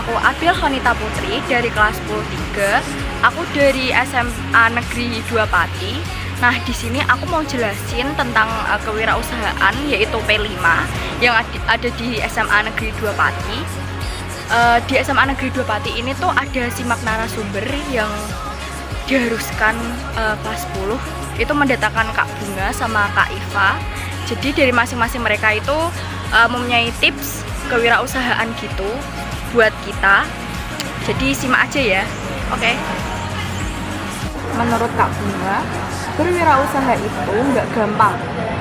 Aku Abil Khonita Putri dari kelas 10-3. Aku dari SMA Negeri 2 Pati. Nah, di sini aku mau jelasin tentang kewirausahaan yaitu P5 yang ada di SMA Negeri 2 Pati. Di SMA Negeri 2 Pati ini tuh ada simak narasumber yang diharuskan kelas 10 itu mendatangkan Kak Bunga sama Kak Iva. Jadi dari masing-masing mereka itu mempunyai tips kewirausahaan gitu buat kita. Jadi simak aja ya. Oke. Menurut Kak Bunga, berwirausaha itu nggak gampang.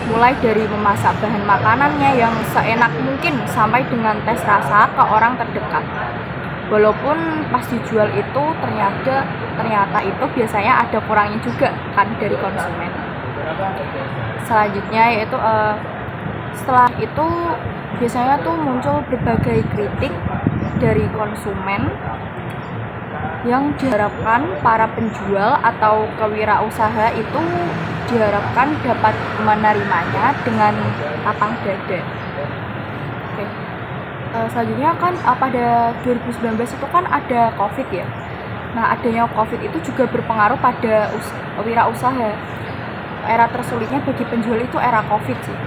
Mulai dari memasak bahan makanannya yang seenak mungkin sampai dengan tes rasa ke orang terdekat. Walaupun pas dijual itu ternyata itu biasanya ada kurangnya juga kan dari konsumen. Selanjutnya yaitu setelah itu biasanya tuh muncul berbagai kritik dari konsumen yang diharapkan para penjual atau kewirausaha itu diharapkan dapat menerimanya dengan lapang dada. Oke. Selanjutnya kan pada 2019 itu kan ada COVID ya. Nah, adanya COVID itu juga berpengaruh pada wirausaha. Era tersulitnya bagi penjual itu era COVID sih.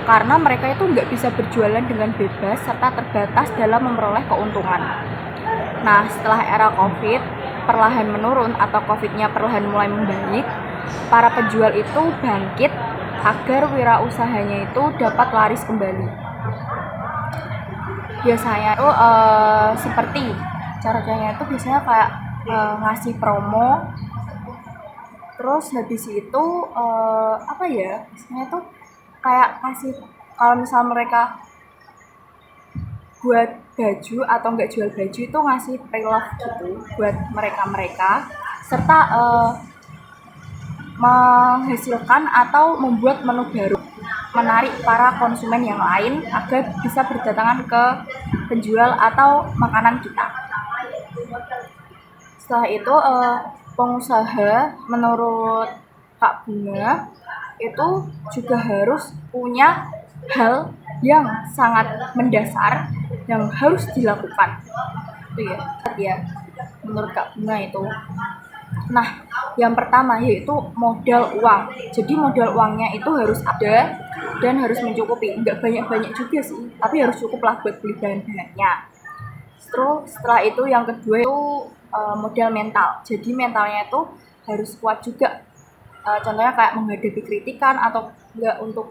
Karena mereka itu nggak bisa berjualan dengan bebas serta terbatas dalam memperoleh keuntungan. Nah, setelah era COVID perlahan menurun atau COVID-nya perlahan mulai membaik, para penjual itu bangkit agar wirausahanya itu dapat laris kembali. Biasanya itu seperti cara-caranya itu biasanya kayak ngasih promo, terus habis itu biasanya tuh kayak kasih, kalau misal mereka buat baju atau nggak jual baju itu ngasih pre-love gitu buat mereka serta menghasilkan atau membuat menu baru menarik para konsumen yang lain agar bisa berdatangan ke penjual atau makanan kita. Setelah itu pengusaha menurut Kak Bunga itu juga harus punya hal yang sangat mendasar yang harus dilakukan. Itu ya menurut Kak Bunga itu. Nah, yang pertama yaitu modal uang. Jadi modal uangnya itu harus ada dan harus mencukupi. Nggak banyak-banyak juga sih, tapi harus cukup lah buat beli bahan-bahannya. Terus setelah itu yang kedua itu modal mental. Jadi mentalnya itu harus kuat juga. Contohnya kayak menghadapi kritikan atau enggak untuk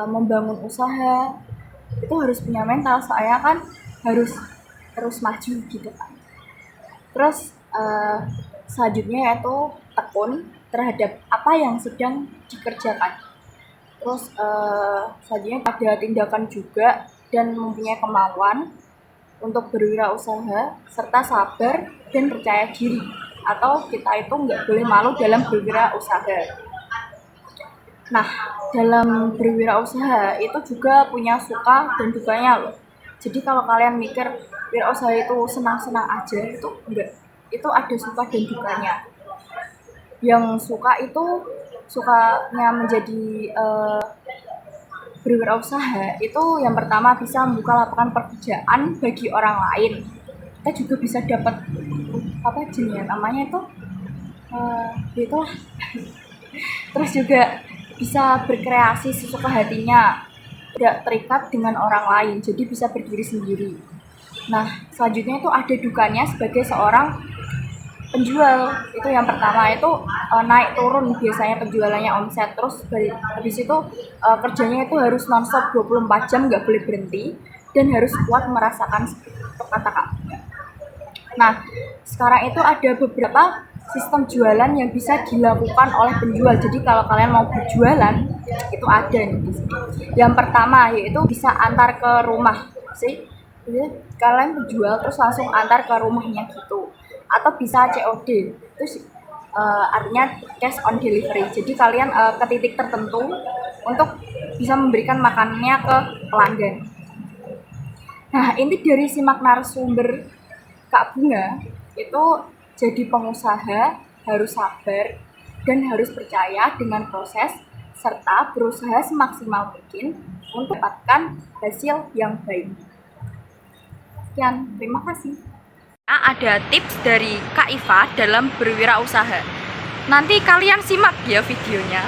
membangun usaha itu harus punya mental, soalnya kan harus terus maju gitu kan. Terus selanjutnya yaitu tekun terhadap apa yang sedang dikerjakan. Terus selanjutnya ada tindakan juga dan mempunyai kemauan untuk berwirausaha serta sabar dan percaya diri, atau kita itu nggak boleh malu dalam berwirausaha. Nah, dalam berwirausaha itu juga punya suka dan dukanya loh. Jadi kalau kalian mikir wirausaha itu senang-senang aja, itu enggak. Itu ada suka dan dukanya. Yang suka itu sukanya menjadi berwirausaha itu yang pertama bisa membuka lapangan pekerjaan bagi orang lain. Kita juga bisa dapat namanya itu itulah. Terus juga bisa berkreasi sesuka hatinya, tidak terikat dengan orang lain, jadi bisa berdiri sendiri. Nah, selanjutnya itu ada dukanya sebagai seorang penjual. Itu yang pertama itu naik turun biasanya penjualannya, omset. Terus habis itu kerjanya itu harus nonstop 24 jam, nggak boleh berhenti, dan harus kuat merasakan kata-kata. Nah, sekarang itu ada beberapa sistem jualan yang bisa dilakukan oleh penjual. Jadi kalau kalian mau berjualan itu ada nih di sini. Yang pertama yaitu bisa antar ke rumah sih. Jadi kalian berjual terus langsung antar ke rumahnya gitu. Atau bisa COD. Itu artinya cash on delivery. Jadi kalian ke titik tertentu untuk bisa memberikan makanannya ke pelanggan. Nah, inti dari simak narasumber Kak Bunga itu jadi pengusaha harus sabar dan harus percaya dengan proses serta berusaha semaksimal mungkin untuk mendapatkan hasil yang baik. Sekian, terima kasih. ada tips dari Kak Iva dalam berwirausaha. Nanti kalian simak ya videonya.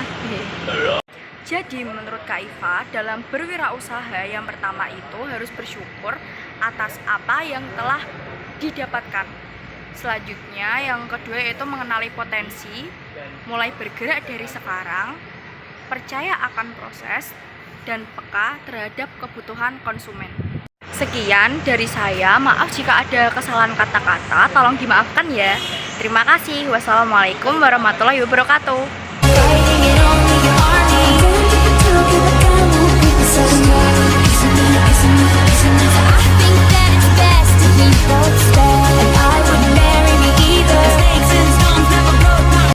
Jadi menurut Kak Iva, dalam berwirausaha yang pertama itu harus bersyukur atas apa yang telah didapatkan. Selanjutnya yang kedua itu mengenali potensi, mulai bergerak dari sekarang, percaya akan proses, dan peka terhadap kebutuhan konsumen. Sekian dari saya, maaf jika ada kesalahan kata-kata, tolong dimaafkan ya. Terima kasih. Wassalamualaikum warahmatullahi wabarakatuh.